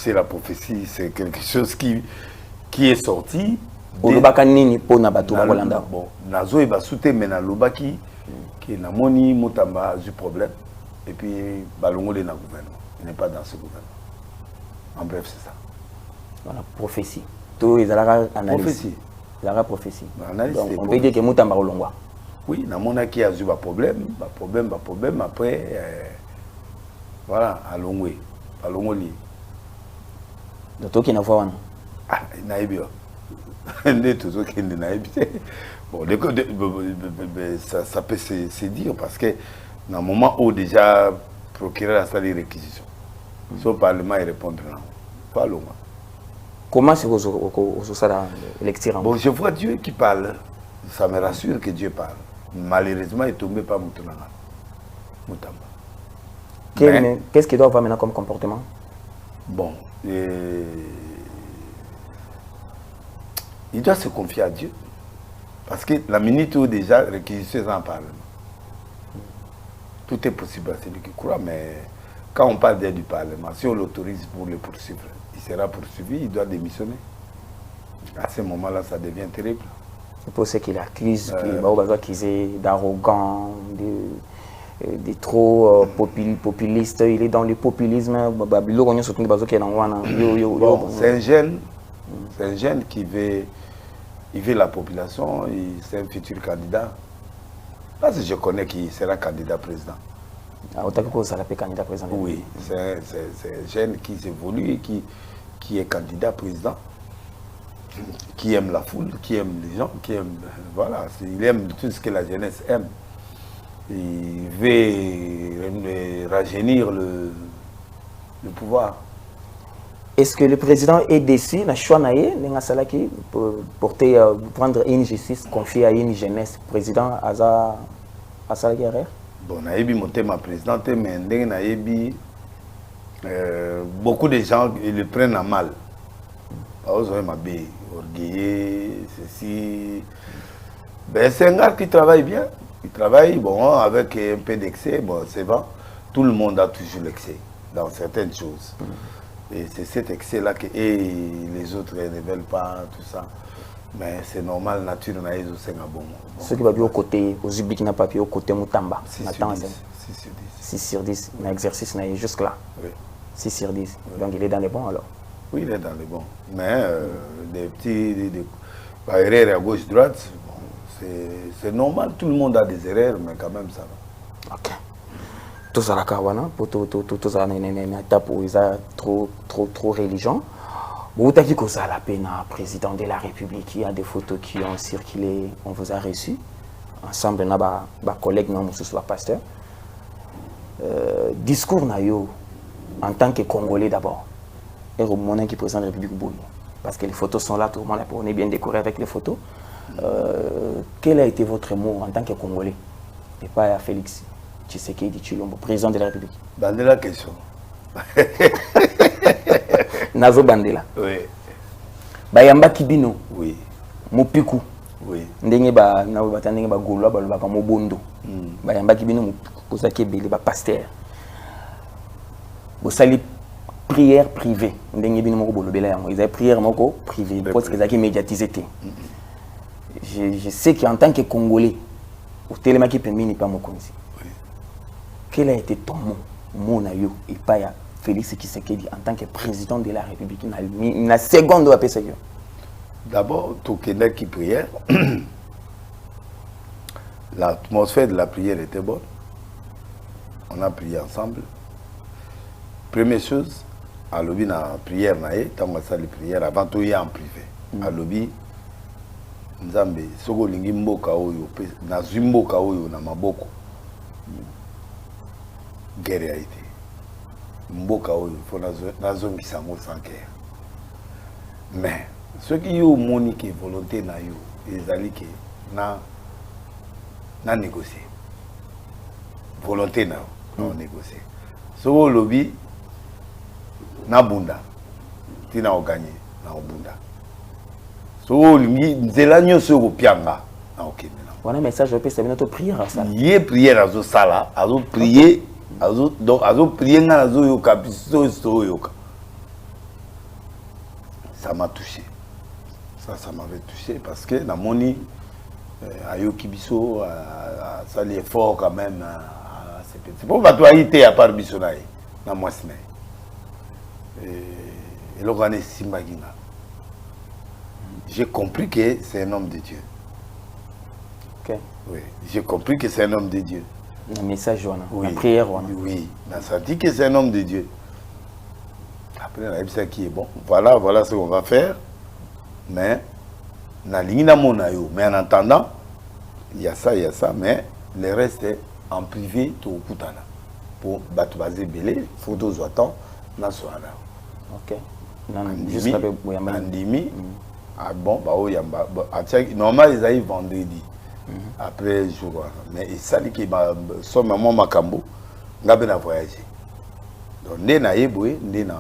sais, la prophétie, c'est quelque chose qui est sorti. Bon, Nazo et Basouté, mais na Lobaki, qui n'a moni, Moutamba a du problème. Et puis, Balongo est dans le gouvernement. Il n'est pas dans ce gouvernement. En bref, c'est ça. Voilà, prophétie. Tout les analyse. Prophétie. La prophétie. Donc, on prophétie. peut dire que Moutamba Olongwa. Oui, na mona qui a eu un problème, après, voilà, à Longwe. À Longoli. Donc, tout qui n'a pas. Ah, naïbio. Bon, ça peut se dire parce que dans le moment où déjà procureur a sali réquisition, le Parlement répond non. Pas loin. Comment c'est que ça lecture? Bon, je vois Dieu qui parle. Ça me rassure que Dieu parle. Malheureusement, il ne tombe pas Moutamba. Qu'est-ce qu'il doit avoir maintenant comme comportement? Bon, il doit se confier à Dieu. Parce que la minute où déjà réquisition est en Parlement, tout est possible à celui qui croit, mais quand on parle d'aide du Parlement, si on l'autorise pour le poursuivre, il sera poursuivi, il doit démissionner. À ce moment-là, ça devient terrible. C'est pour ça qu'il accuse, qu'il est d'arrogant, de trop populiste. Il est dans le populisme. C'est un jeune qui veut la population, c'est un futur candidat. Parce que je connais qui sera candidat président. Candidat président. Oui, c'est un jeune qui s'évolue, qui est candidat président, qui aime la foule, qui aime les gens, qui aime, voilà, il aime tout ce que la jeunesse aime. Il veut rajeunir le pouvoir. Est-ce que le président est déçu na choix pour prendre une justice confiée à une jeunesse? Président Aza Salagare? Bon, naïbi monté ma présidente, mais beaucoup de gens ils le prennent à mal. C'est un gars qui travaille bien. Il travaille bon, avec un peu d'excès, bon, c'est vrai. Tout le monde a toujours l'excès dans certaines choses. Et c'est cet excès-là que les autres ne veulent pas, tout ça. Mais c'est normal, nature n'a pas bon. Ceux qui vont au côté, aux Ubli qui n'ont pas pu au côté Moutamba. 6 sur 10. 6 sur 10. L'exercice n'est jusque là. Oui. 6 sur 10. Oui. Donc il est dans les bons alors? Oui, il est dans les bons. Mais des petits erreurs à gauche-droite, bon, c'est normal, tout le monde a des erreurs, mais quand même ça va. Ok. Tout ça, tout ça, étape où ils sont trop religion. Vous avez dit que ça a la peine, président de la République, il y a des photos qui ont circulé, on vous a reçus. Ensemble, on a des collègues, nous sommes pasteurs. Discours en tant que Congolais d'abord. Et au moment qui président de la République, parce que les photos sont là, tout le monde on est bien décoré avec les photos. Quel a été votre mot en tant que Congolais? Et pas à Félix Tshisekedi Tshilombo, président de la République. Bandela question. Nazo Bandela. Oui. Bayamba Kibino. Oui. Mopiku. Oui. Ndenge ba golwa ba mobondo. Bayamba Kibino posa kebele ba pasteur. Bo sali prière privée. Ndenge bino moko bolobela yango. Ils avaient prière moko privée parce qu'ils avaient médiatisé. Je sais qu'en tant que Congolais, au télémaki pembini pas mokonzi. Quel a été ton mot nayo et pas ya Félix Tshisekedi en tant que président de la République? La seconde doit passer. D'abord, tout le qui priait, l'atmosphère de la prière était bonne. On a prié ensemble. Première chose, à l'objet de la prière, tant que ça, les prières, avant tout, il y a en privé. À l'objet, Nzambe, soko lingi mboka oyo, na zimboka oyo na maboko. Guerre a été. Mboka oyo, il faut na zone qui s'en sans guerre. Mais ceux qui ont monique volonté na yo, ils allaient que na négocier. Volonté na négocier. Ce au lobby na bunda, tina o gagné na o bunda. So nzela nyonso ko pianga na okende na. Voilà message je peux c'est notre prière à ça. Yé prière azo sala, azo prier, donc azo prier na azo yoka biso yoka. ça m'a touché. Ça m'avait touché parce que dans mon nid, Ayoki Bisso, ça l'effort quand même. C'est pour que tu aies été à part Bisso, dans moi, et l'organisme Simbagina. J'ai compris que c'est un homme de Dieu. Ok. Oui, j'ai compris que c'est un homme de Dieu. Un message, oui. La prière. Oui, on a senti que c'est un homme de Dieu. Après, on a dit ça qui est bon. Voilà ce qu'on va faire. Mais, mais en attendant, il y a ça, mais le reste est en privé, tout au Koutana. Pour Batouazé Belé, photos attend, na soana. Ok. Juste après, Andimi. Ah bon, bah oui, normalement, ils arrivent vendredi. Après jour. Mais ça, c'est que son maman Makambo, n'a pas voyagé. Donc, on est na Yéboué, on est na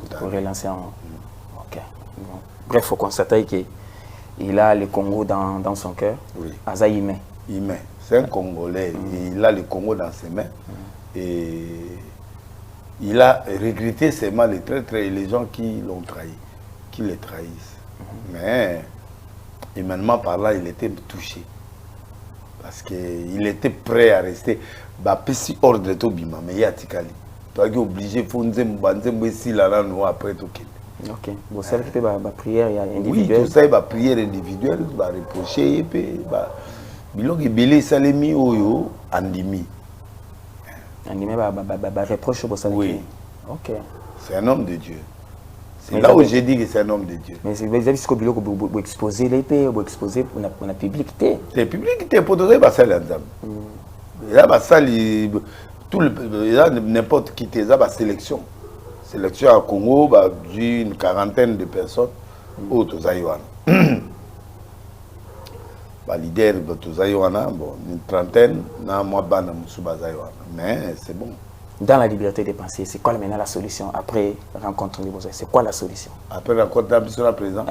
Koutana. Pour relancer en. Ok. Bon. Bref, il faut constater qu'il a le Congo dans son cœur. Oui. Azaïmé. C'est un Congolais. Il a le Congo dans ses mains. Et il a regretté seulement les traîtres et les gens qui l'ont trahi, qui les trahissent. Mais, humainement parlant, il était touché. Parce qu'il était prêt à rester. Si hors de Tobima, mais il y a Tikali. Tu es obligé, il faut nous après tout. Ok. Vous savez que la prière individuelle. Oui, tout ça, la prière individuelle, va reprocher, et puis, il y a Salemi Oyo, Andimi. Andimi, reproche pour ça. Oui. Ok. C'est un homme de Dieu. C'est là où j'ai dit que c'est un homme de Dieu. Mais vous avez dit que vous exposez l'épée, vous exposez pour la publicité. La publicité, pour donner, c'est l'ensemble. Il y a n'importe qui, il y a une sélection. Sélection à Congo, d'une quarantaine de personnes. Autres Aïwana. Leader, une trentaine, mais c'est bon. Dans la liberté de penser, c'est quoi maintenant la solution après rencontre de Boza? C'est quoi la solution? Après rencontre de la président.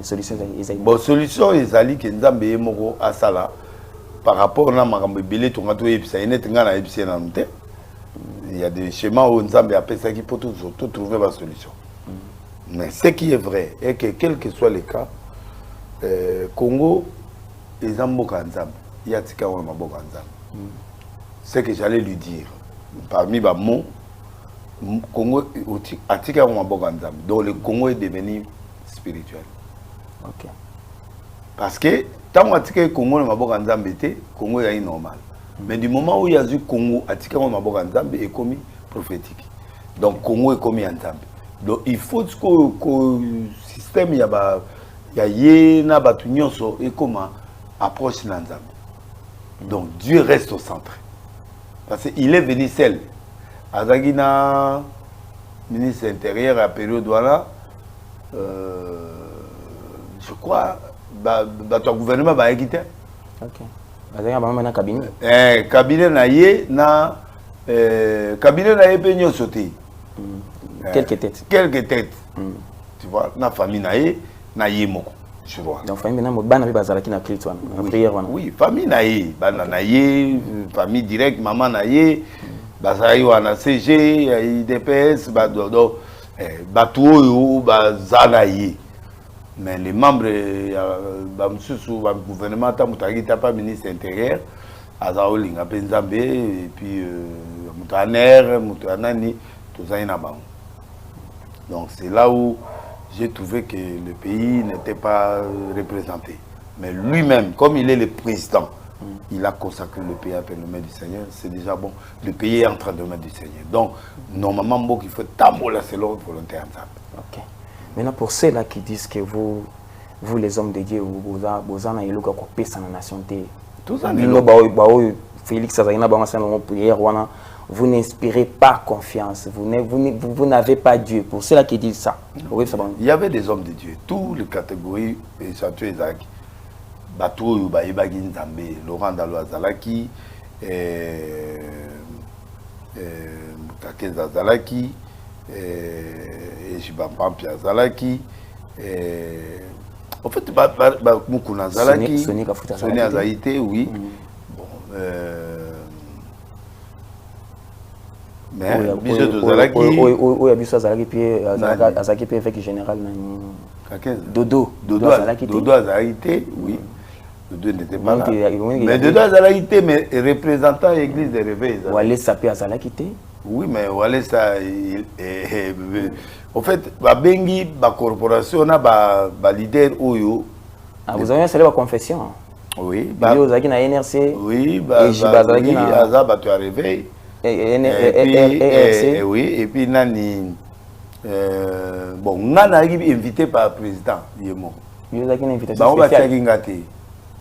Solution. Bon, solution, ils allaient que Nzambe Moko Asala par rapport à Marambe Belé, ton gâteau et il y a des schémas où Nzambe appelle ça qui peut tout trouver la solution. Mais ce qui est vrai est que quel que soit le cas, Congo, ils ont beaucoup Nzambe. Il y a Tika ou Maboka Nzambe. C'est ce que j'allais lui dire. Parmi les mots, Congo Atika ou Maboka Nzambe. Donc le Congo est devenu spirituel. Ok. Parce que tant que le Congo est Maboka Nzambe, le Congo est normal. Mais du moment où il y a eu Congo, Atika ou Maboka Nzambe est commis prophétique. Donc Congo est commis Nzambe. Donc il faut que le système y a na batunyoso et comment approche Nzambe. Donc Dieu reste au centre. Parce qu'il est venu seul. Azagina, ministre intérieur à la période là, je crois, ton gouvernement va quitter. Ok. Azagina va maintenant cabinet. Cabinet naïe na cabinet naïe pe nyo sauté. Quelques têtes. Quelques têtes. Tu vois, na famille naïe moko. Tu vois. Donc famille maintenant bana be bazalaki na Christ wana, na prière wana. Oui, famille naïe, bana naïe, famille directe, maman naïe, bazali wana CG, IDPS, badodo, batuo bazanaïe. Mais les membres du gouvernement, il n'y a pas ministre intérieur, Azaoling, Nzambe, et puis Moutaner, Moutanani, tout ça, donc c'est là où j'ai trouvé que le pays n'était pas représenté. Mais lui-même, comme il est le président, il a consacré le pays à la main du Seigneur. C'est déjà bon. Le pays est en train de mettre du Seigneur. Donc, normalement, il faut tambour c'est l'ordre volontaire. Ok. Maintenant, pour ceux-là qui disent que vous les hommes de Dieu, vous avez eu la nation. Tout ça, Félix vous n'inspirez pas confiance. Vous n'avez pas Dieu. Pour ceux-là qui disent ça. Il y avait des hommes de Dieu. Toutes les catégories, et surtout Isaac, Batou, Baïbagi Nzambe, Laurent Daloa Zalaki, Kakeza Zalaki, Jibampampi Zalaki, en fait, Mukuna Zalaki, Soni Azaïté, oui. Bon, mais biso tozalaki oyo biso azalaki pe évêque général Dodo azalaki te, oui. Dodo n'était pas là. Mais Dodo azalaki te, mais représentant l'église de réveil. Walesa pe azalaki te. Oui, mais Walesa, en fait, babengi ba corporation na ba leader oyo. Ah, vous avez installé la confession. Oui, vous avez na NRC. Oui, bazalaki na azaba tu réveil. Et oui, et puis nani bon, ngana invité par le président Yemo. Vous avez une invitation spéciale.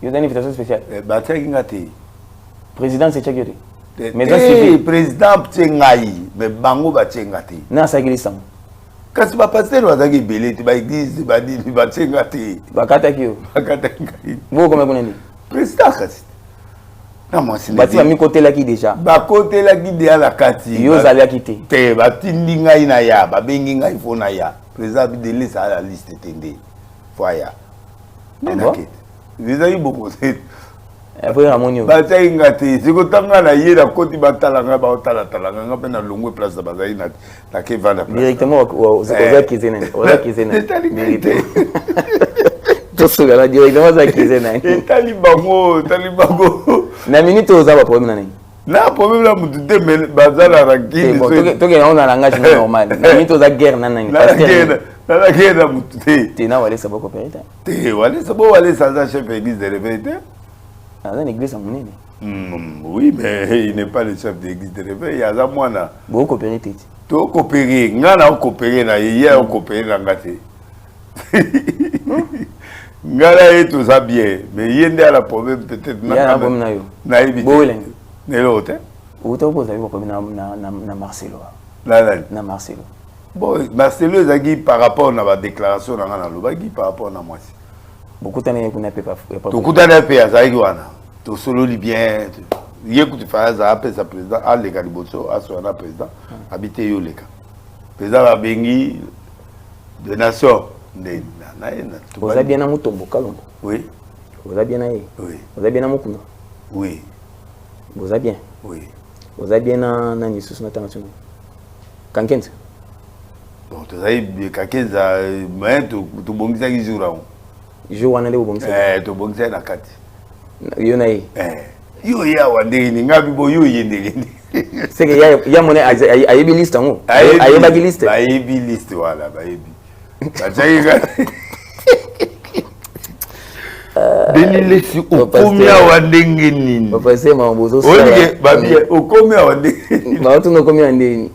Vous avez une invitation spéciale. Président c'est Tchagiri. Mais président Tchengaï, mais bango ba Tchengati. Na sagilisa. Kasi ba pasteur wazaki belé, ba église ba di ba Tchengati. Bakata kiyo. Bakata ngai. Vous comment vous président kasi. Non, moi c'est bati ba mi côté là qui déjà. Ba côté là qui déjà la kati. Yo zali akité. Te ba tindi ngai na ya, ba bengi ngai fo na ya. Président bi délai ça la liste tendé. Foya. Nenakete. Vous avez beaucoup après Ramonio. Ba ngati, c'est que tanga na yé la côté batalanga ba talanga ngapa na longue place da bazai na ke vanda. Directement aux kizena. Aux kizena. Tosugala directement za kizena. Talibango. Na minute ozaba problème nani? Na problème la mutu de bazala rakini. Bon, to ke on a langage normal. Na minute oza guerre nani? Na guerre na mutu te. Te na wale sabo coopérité. Te wale sabo wale sa chef d'église de réveil. Ah, dans l'église à Mounene. Oui, mais il n'est pas le chef d'église de réveil. Il y a ça, moi, là. Vous coopérez, tu coopérez. Nous avons coopéré, hier, on coopéré dans le Nous avons tout ça bien. Mais il y a un problème, peut-être. Il y a un problème. Il y a un problème. Il y a un problème. Vous avez un problème dans Marcelo. Dans Marcelo. Bon, Marcelo, par rapport à la déclaration, par rapport à moi. Beaucoup d'années qu'on n'a pas fait. Beaucoup d'années qu'on n'a pas fait. Tu solo libyen. Hier que tu fais ça, après sa président, à l'Ekaliboso, à son président, habité Yoleka. Président va venir de nation. Vous avez bien un mouton, Kalombo. Oui. Vous avez bien un. Oui. Vous avez bien un mouton. Oui. Vous avez bien. Oui. Vous avez bien un institution internationale. Kankens. Bon, tu sais, Kankens, mais tu bon ça qui joue là. Joue en aller au bon sens. Tu bon ça na kati. Yonaï. Yo ya wande ni ngabi bo yo yende. C'est que ya monnaie ayebi liste ngo. Ayebi liste. Ayebi liste wala bayebi. Bachaga. Deni lesi okomia wande ngeni. Papa c'est mambozo ça. Oye babi okomia wande. Ba tu no komia ndeni.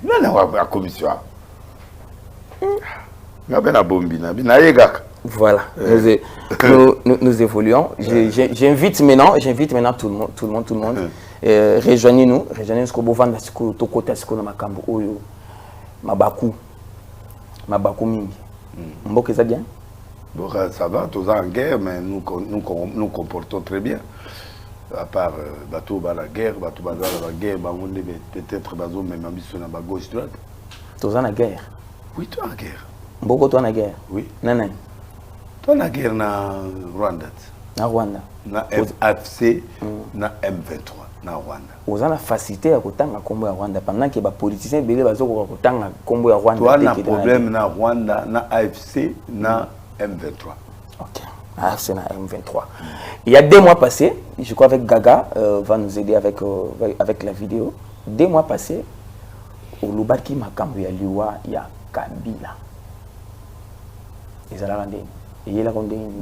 Nana wa commission. Ngabe na bombi na bina yegaka. Voilà, nous évoluons. J'invite maintenant tout le monde. Rejoignez-nous ce que vous vendez, ce que vous côté, ce que vous makambo, oyo, mabaku mingi. Mboka ça bien? Bon, ça va, tous en guerre, mais nous comportons très bien. À part bateau la guerre, bateau la guerre, peut-être bateau même ambition à gauche droite. Tous en guerre. Oui, toi en guerre. Mboka toi en guerre. Oui. Nanani. On a guerre na Rwanda. Na Rwanda. Na FAFC, na M23, na Rwanda. Vous avez la facilité à kotanga kombo ya Rwanda pendant que les politiciens belé bazoko kotanga kombo ya Rwanda. Toi on a problème na Rwanda, na AFC, na M23. OK. AFC na M23. Il y a 2 mois passés, je crois avec Gaga va nous aider avec la vidéo. 2 mois passés, au Lubaki makambo ya liwa ya Kabila. Ils allaient rendre.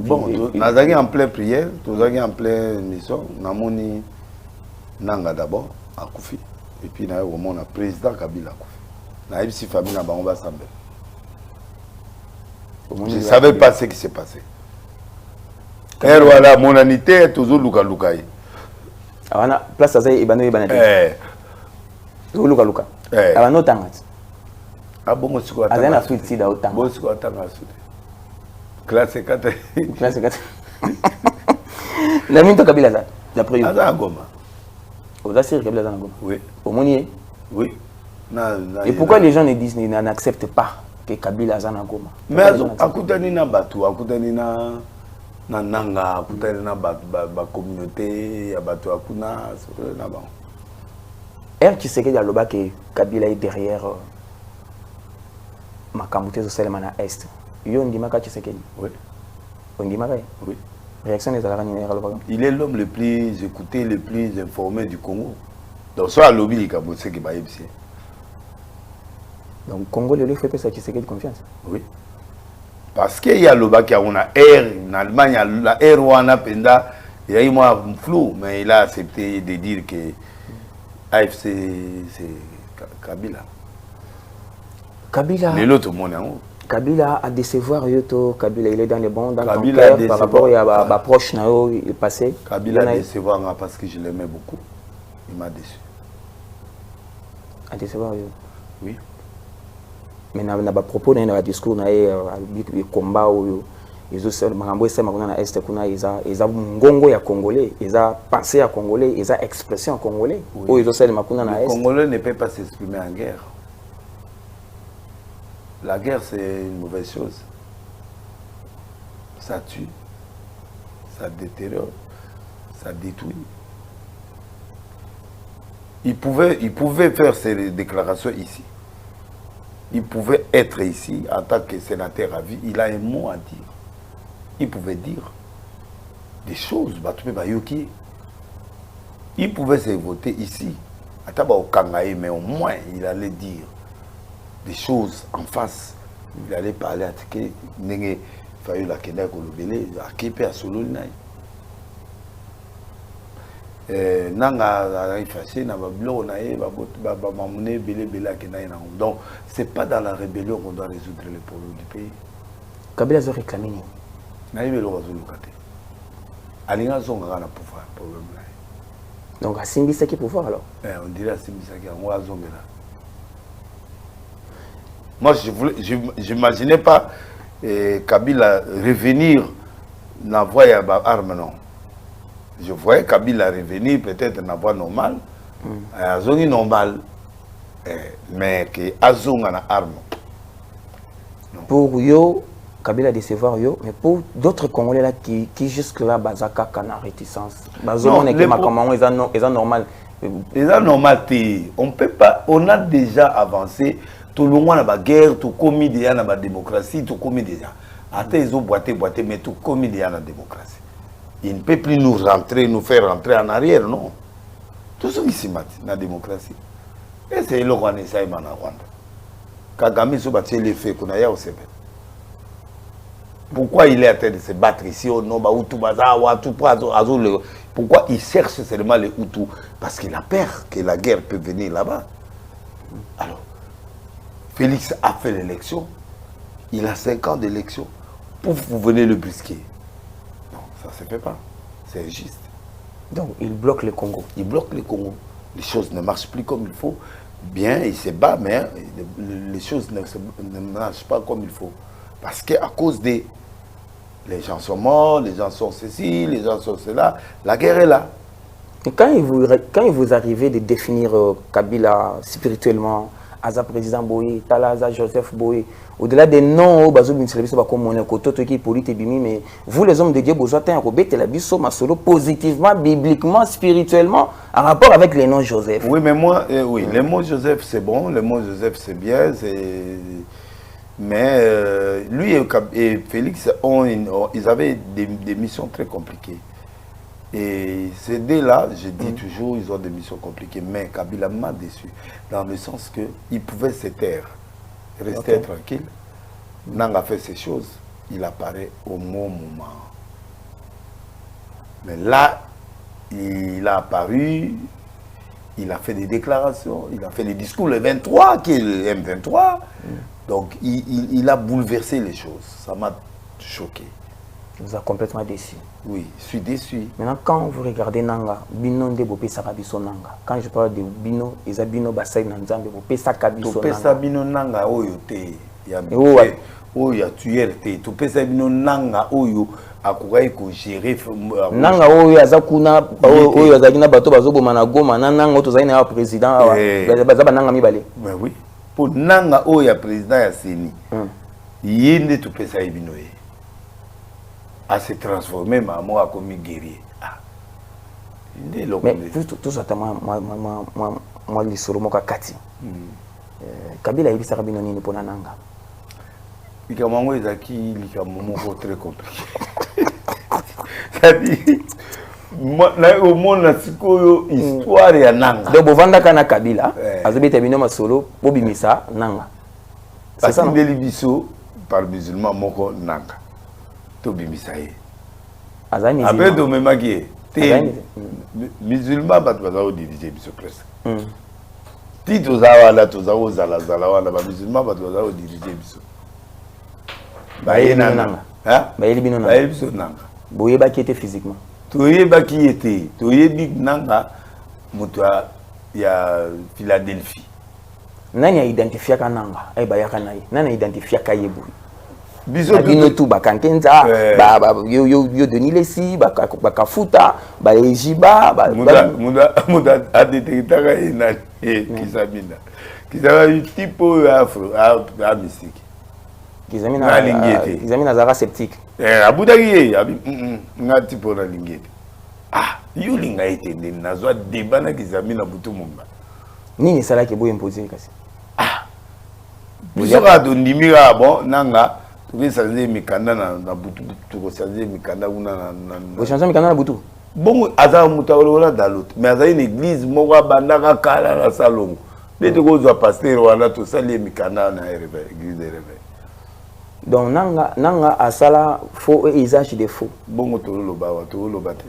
Bon, nous avons en pleine prière, nous avons en pleine mission. Nous avons Nanga d'abord, à Koufi. Et puis nous avons le président Kabila Koufi. Nous avons une famille dans Bangba Sambel. Je ne savais pas ce qui s'est passé. Et voilà, mon anité est toujours Luka Luka. Alors, place à ça, il y a toujours Luka Luka. Alors, nous avons ah bon, c'est quoi? Azana Afrique, c'est d'autant. Bon, c'est quoi? Classe 4. Classe 4. La minute Kabila ça. D'après vous. Azana Goma. Vous assurez Kabila Azana Goma. Oui. Au Monier. Oui. Et pourquoi les gens ne disent, n'acceptent pas que Kabila Azana Goma? Mais akutani na batu, akutani na nanga, akutani na ba communauté, ya batu akuna na ba. tu sais que Yaloba que Kabila est derrière Makamboute au Salemana Est. Yo ndimaka tu sais que Oui. On ndimaka. Oui. Réaction des Alarani Yaloba. Il est l'homme le plus écouté, le plus informé du Congo. Donc soit lobby il Kabose qui va ici. Donc Congo le fait pas ça tu sais que de confiance. Oui. Parce qu'il y a le bac qui a une air en Allemagne, la air wana penda, il y a eu moi flou, mais il a accepté de dire que AFC c'est Kabila. Kabila. L'autre monde en haut. Kabila a décevoir Yoto, Kabila il est dans les bons dans ton Kabila cœur par rapport à proche Nao il passé. Kabila a décevoir parce que je l'aimais beaucoup. Il m'a déçu. A décevoir Yoto. Oui. Mais na ba propos na discours na combat ou ils ont makambo esa makuna na est kuna eza ngongo ya congolais, eza pensée ya congolais, eza expression ya congolais. Ou ils ont celle makuna na est. Le Congolais ne peut pas s'exprimer en guerre. La guerre, c'est une mauvaise chose. Ça tue, ça détériore, ça détruit. Il pouvait faire ces déclarations ici. Il pouvait être ici en tant que sénateur à vie. Il a un mot à dire. Il pouvait dire des choses. Il pouvait se voter ici. Mais au moins, il allait dire des choses en face. Il allait parler à Tike. Il fallait la Kenda Kolobele, à Kepe, à Solonai. Donc, ce n'est pas dans la rébellion qu'on doit résoudre les problèmes du pays. Kabila a réclamé. Donc, à Simbisa qui pouvoir alors on dirait à Simbisa qui a moi, je n'imaginais pas Kabila revenir dans la voie arme, non. Je voyais Kabila revenir peut-être dans la voie normale, à zone normale, mais que Azong a une arme. Pour yo, Kabila décevoir yo, mais pour d'autres Congolais là qui jusque-là, Bazaka, Kana, réticence. Bazon, ils sont normal. Ils sont normal. On peut pas, on a déjà avancé. Tout le monde a la guerre, tout commis déjà dans la démocratie, tout commis déjà. Attends, ils ont boité, mais tout commis déjà dans la démocratie. Il ne peut plus nous faire rentrer en arrière, non. Tout ce qui s'y met dans la démocratie. Et c'est le Rwanda, en Rwanda. Kagame se battait les faits qu'on a eu au Sébé. Pourquoi il est en train de se battre ici au nom pourquoi il cherche seulement les Hutus? Parce qu'il a peur que la guerre peut venir là-bas. Alors, Félix a fait l'élection. Il a 5 ans d'élection. Pour vous venez le brusquer. Non, ça ne se fait pas. C'est injuste. Donc, il bloque le Congo. Il bloque le Congo. Les choses ne marchent plus comme il faut. Bien, il se bat, mais les choses ne marchent pas comme il faut. Parce qu'à cause des... Les gens sont morts, les gens sont ceci, les gens sont cela. La guerre est là. Et quand il vous arrivez de définir Kabila spirituellement, Aza président Boye, Talaza Joseph Boye, au-delà des noms, mais vous les hommes de Dieu, vous avez solo positivement, bibliquement, spirituellement, en rapport avec les noms Joseph. Oui, mais moi, oui, les mots Joseph c'est bon, les mots Joseph c'est bien, mais lui et Félix, ils avaient des missions très compliquées. Et ces deux-là, je dis toujours, ils ont des missions compliquées. Mais Kabila m'a déçu, dans le sens qu'il pouvait se taire, rester tranquille. Nanga fait ces choses, il apparaît au bon moment. Mais là, il a apparu, il a fait des déclarations, il a fait des discours le 23, qui est le M23. Donc, il a bouleversé les choses. Ça m'a choqué. Vous a complètement déçu. Oui, je suis déçu. Maintenant, quand vous regardez Nanga, Bino de Bopé Sakabiso Nanga. Quand je parle de Bino, ils ont Bino Basay Nanzambe, Bopé Sakabiso Nanga. Topé Bino Nanga, Oyote. Oyo tuer Topé Bino Nanga, Oyo, Akurai ko gérer. Nanga, Oyo, Azakuna, Oyo, Azakina Bato, Bazobo Managoma, Nanga, Otozaina, président, Bazaba Nanga Mibale. Mais oui. Pour Nanga, Oyo, président Yasseni, Yende Topé Binoé. À se transformer, maman a commis guerrier. Ah. Mais tout ça, moi les solo moka kati Kabila yebisaka bino nini pona nanga likamango ezaki likamamo très compliqué c'est-à-dire au monde na sikoyo histoire ya nanga donc bovandaka na Kabila azobeta bino masolo bobimisa nanga c'est ça ndeli biso par musulman moko nanga to bimisa ye azani après do memaki te musulman bato bazao diriger biso presque ti tozawala tozao zala zala wana ba musulman bato bazao diriger biso baye nanga bayeli bino nanga bayeli biso nanga boyebaki ete physiquement toyebaki ete toyebi nanga moto ya Philadelphie nani identifiaka nanga bayaka naye nani identifiaka yebu biso bino tu bakankenza yo Denis Lesi bakafuta baejiba muda adetektaka ye nani Kizamina Kizamina tipo afro a mystique Kizamina azaka sceptique abudaki ye nga tipo na lingete yolinga ete ndeni nazwa deba na Kizamina butu mumba nini esalaki boye imposé kasi biso kaka tondimi kaka bon nanga tokosanze mikanda na butu tokosanze mikanda kuna ochange mikanda na butu bongo azala moto alola dalote mais azali na église moko abandaka kala na salongo nde tokozwa paster wana tosali ye mikanda na église de réveil donc nanga asala faux et usage de faux bongo toloba wa toloba te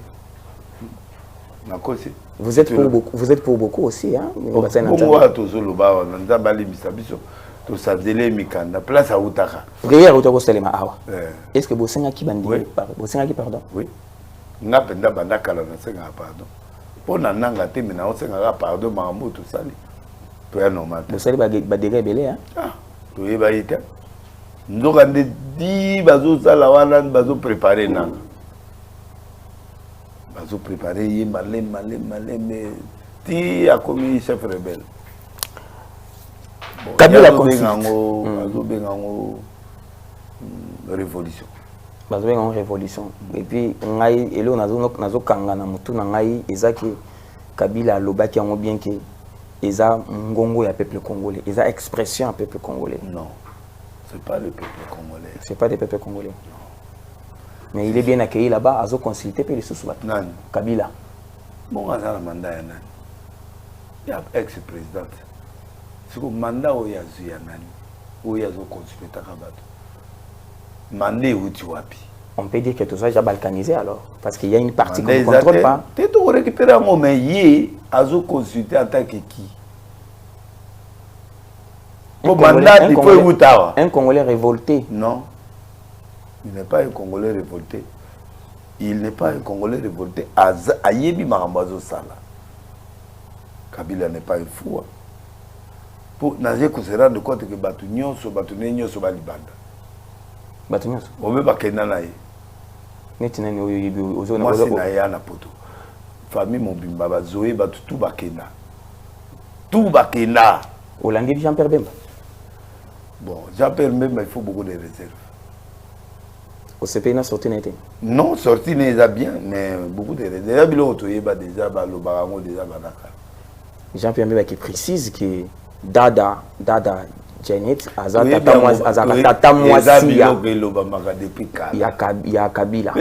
nakosi vous êtes pour beaucoup aussi hein bongo wa tozoloba wa nzamba limbisa biso to savele mikanda place à utaka prière utako selema awa est-ce que bosengaki bandi bosengaki pardon oui nga penda banda kala na senga pardon pona nanga te mena osenga pardon mambo to sali to ya normal to sali ba dégâts belé hein to yeba ita ndoka nde di bazo sala wana bazo préparer nanga bazo préparer ye malé mais ti a commis chef rebelle Kabila bengango révolution bazobenga révolution et puis ngai elo nazo kanga na mutu na ngai ezaki Kabila alobaki yango bien que eza ngongo ya peuple congolais eza expression ya peuple congolais non c'est pas le peuple congolais c'est pas des peuples congolais mais il est bien accueilli là-bas azo consulter pe les sous nani Kabila bon azala mandat ya nani ya ex-présidente siko mandat oyo azwi ya nani oyo azo consultaka bato mandat euti wapi on peut dire que tout ça déjà balkanisé alors parce qu'il y a une partie qu'on ne contrôle pas te to récupérer un moment ye azo consulter en tant que qui mandat il faut eutawa un Congolais révolté non il n'est pas un Congolais révolté il n'est pas un Congolais révolté ayebi makambo azosala Kabila n'est pas un fou pour naze ko se rendre compte que batu nyonso balibanda batu nyonso obe bakenda na ye neti nani oyo yebi ozona moi c'est na ya na poto famille mobimba bazoe batu tout bakenda Olandi Jean-Pierre Bemba bon Jean-Pierre Bemba il faut beaucoup de réserves au CPI na sorti n'était non sorti n'est bien mais beaucoup de réserves déjà bilo toyeba déjà balobarango déjà banaka Jean-Pierre Bemba qui précise que Dada Janet tata mwasi ya Kabila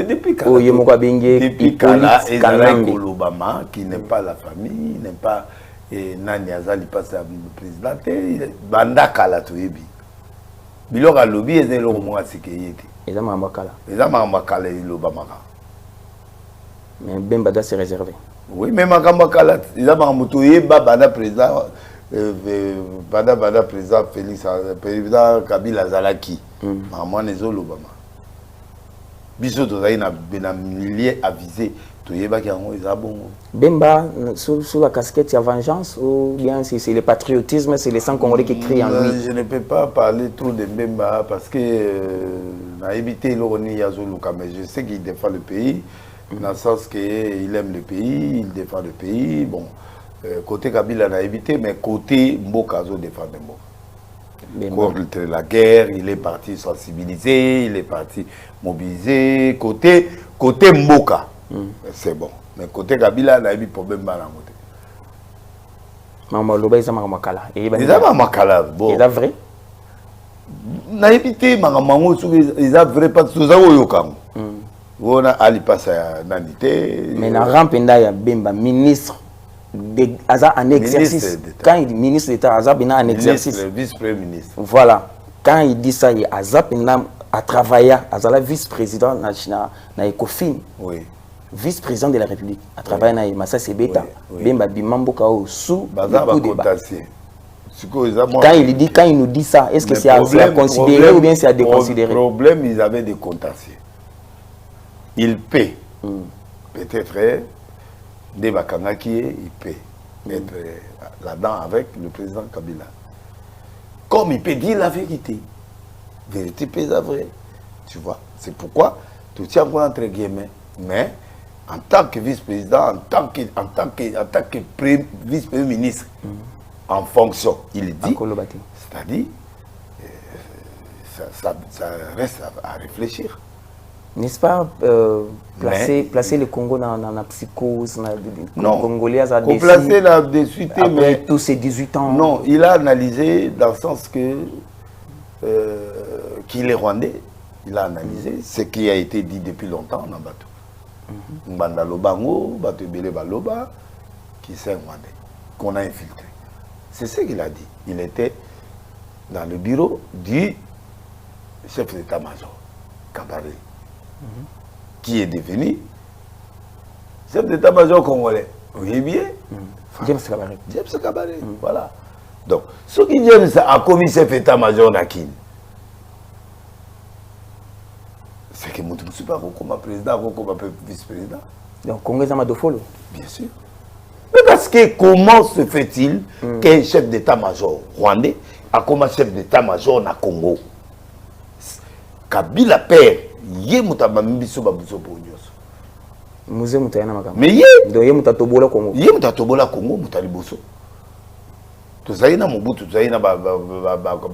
oye moko abenge depuis kala ezala kolobama qui n'est pas la famille n'est pas nani azali pasa président banda kala toyebi biloko alobi ezali eloko moko asikeye te eza makambo kala elobamaka mais Bemba doit se réserver oui mais makambo kala eza makambo toyeba banda président banda président Félix président Kabila azalaki makambo wana ezolobama biso tozali na millier avisé toyebaki yango eza bongo Bemba sous la casquette ya vengeance ou bien c'est le patriotisme c'est les 100 Congolais qui crient en lui je ne peux pas parler trop de Bemba parce que na évité l'oroni yazoluka mais je sais qu'il défend le pays dans le sens qu'il aime le pays il défend le pays bon côté Kabila n'a évité mais côté Mboka zo défend Mboka contre la guerre il est parti sensibiliser il est parti mobiliser côté Mboka c'est bon mais côté Kabila n'a eu problème dans la côté Maman Loba, ils ont makala. Ils ont makala. Bon. C'est vrai? Na évité mangamango ils ont vrai pas tout ça oyokam. On a ali passa nanité. Mais na rampenda ya Bemba ministre de Aza en exercice. Quand il dit ministre d'État Aza bina en exercice. Le vice-premier ministre. Voilà. Quand il dit ça, il Aza bina à travailler Aza la vice-président na Ecofin. Oui. Vice-président de la République à travailler na Massa Sebeta. Bemba bimambo kao sous le débat. Quand il nous dit ça, est-ce que c'est à considérer ou bien c'est à déconsidérer? Le problème, ils avaient des contentieux. Il paie. Peut-être, des Bakangaki, il paie. Être là-dedans avec le président Kabila. Comme il peut dire la vérité. Vérité pèse à vrai. Tu vois, c'est pourquoi tout tient entre guillemets. Mais en tant que vice-président, en tant que vice-premier ministre, en fonction, il dit, c'est-à-dire, ça reste à réfléchir. N'est-ce pas placer le Congo dans la psychose, non, Congolais à déçu, placer la déçuité, mais tous ces 18 ans. Non, il a analysé dans le sens que qu'il est rwandais. Il a analysé ce qui a été dit depuis longtemps en Batou. Mbanda Lobango, Batou Bele Baloba, qui s'est rwandais, qu'on a infiltré. C'est ce qu'il a dit. Il était dans le bureau du chef d'état-major, Kabaré, qui est devenu chef d'état-major congolais. Oui, bien. James Kabaré. James Kabaré, voilà. Donc, ce qui James a commis chef d'état-major Nakin, c'est que je ne suis pas comme président, comme vice-président. Donc, Congo est un follow. Bien sûr. Mais parce que comment se fait-il qu'un chef d'état-major rwandais a comme chef d'état-major na Congo? Kabila père, yé mutabambiso babuso bonyoso. Musée mutayana makamba. Mais yé yé mutatobola Congo. Yé mutatobola Congo mutaliboso. Tozali na Mobutu, tozali na ba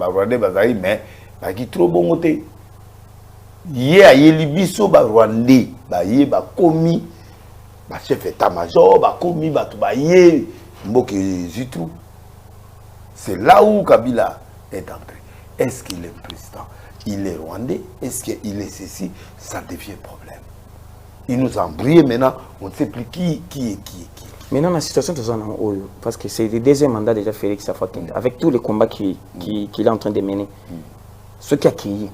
Rwandais bazali mais ba ki trop bon côté. Yé ayeli biso ba Rwandais, ba yé ba komi ba chef d'état-major, ba komi ba to ba yé mboke zitu. C'est là où Kabila est entré. Est-ce qu'il est président? Il est rwandais? Est-ce qu'il est ceci? Ça devient problème. Il nous a embrouillé maintenant, on ne sait plus qui est qui. Maintenant, la situation est parce que c'est le deuxième mandat déjà Félix Houphouët-Boigny, avec tous les combats qu'il est en train de mener. Ce qui a créé.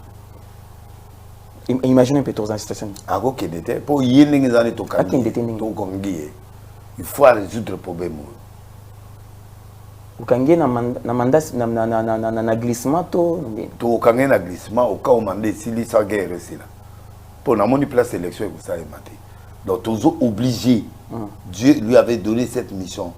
Imaginez un peu dans la situation. Il faut résoudre le problème. Vous avez un mandat na glissement to kangé na glissement au cas où mandé si ça guerre là pour la moni place élection et vous savez maté donc toujours obligé Dieu lui avait donné cette mission,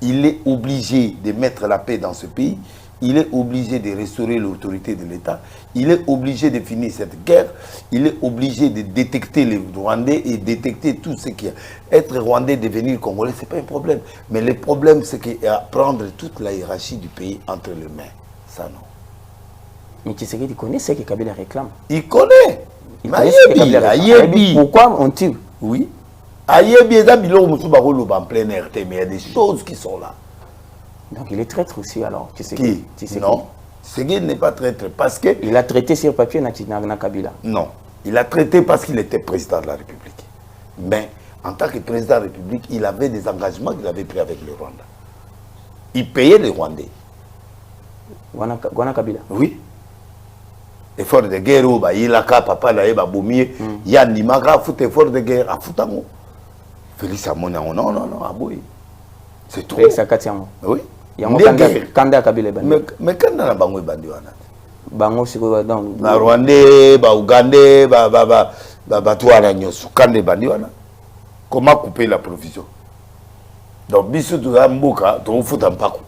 il est obligé de mettre la paix dans ce pays, il est obligé de restaurer l'autorité de l'État, il est obligé de finir cette guerre, il est obligé de détecter les Rwandais et détecter tout ce qui est. Être Rwandais, devenir Congolais, ce n'est pas un problème. Mais le problème, c'est qu'il y a prendre toute la hiérarchie du pays entre les mains. Ça, non. Mais Tshisekedi connaît ce que Kabila réclame. Il connaît. Pourquoi on tue? Oui. Ayebi, il y a en plein air, mais il y a des choses qui sont là. Donc il est traître aussi alors. Qui? Non. Tshisekedi n'est pas traître parce que... Il a traité sur papier na Kabila. Non. Il a traité parce qu'il était président de la République. Mais en tant que président de la République, il avait des engagements qu'il avait pris avec le Rwanda. Il payait les Rwandais. Wana Kabila? Oui. Effort de guerre, il a papa là, il a boumé. Il y a ni magra, fout effort de guerre, à foutango. Félix Amona, non, aboué. C'est tout. Félix Akatiango. Oui. Kanda Kabila bandi. Mais quand on a bangé bandi wana. Bango siko donc. Na Rwandais, ba Ougandais, ba tuana nyosu kande bandi wana. Comment couper la provision? Donc biso tu as mboka, tu fout un paco.